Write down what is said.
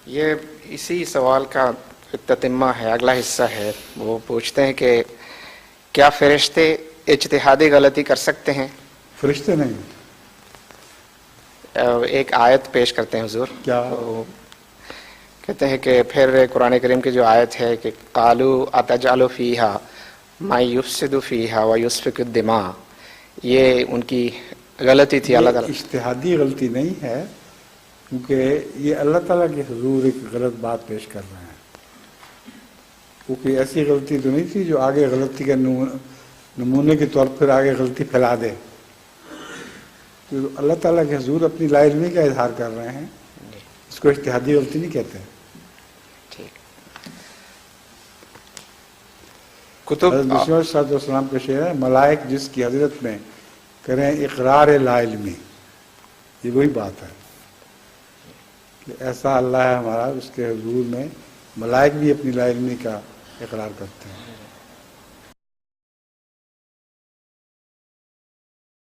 یہ اسی سوال کا تتمہ ہے، اگلا حصہ ہے. وہ پوچھتے ہیں کہ کیا فرشتے اجتہادی غلطی کر سکتے ہیں؟ فرشتے نہیں. ایک آیت پیش کرتے ہیں حضور. کیا؟ تو کہتے ہیں کہ پھر قرآن کریم کی جو آیت ہے کہ قالوا اتجعل فیہا ما یفسد فیہا ویسفک الدماء، یہ ان کی غلطی تھی. اللہ تعالیٰ اجتہادی غلطی نہیں ہے، کیونکہ یہ اللہ تعالیٰ کے حضور ایک غلط بات پیش کر رہے ہیں. وہ کوئی ایسی غلطی تو نہیں تھی جو آگے غلطی کا نمونے کے طور پر آگے غلطی پھیلا دے. اللہ تعالیٰ کے حضور اپنی لا علمی کا اظہار کر رہے ہیں، اس کو اجتہادی غلطی نہیں کہتے. حضرت مسیح علیہ السلام کا شعر ہے، ملائک جس کی حضرت میں کریں اقرار لا علمی. یہ وہی بات ہے کہ ایسا اللہ ہے ہمارا، اس کے حضور میں ملائک بھی اپنی لا علمی کا اقرار کرتے ہیں.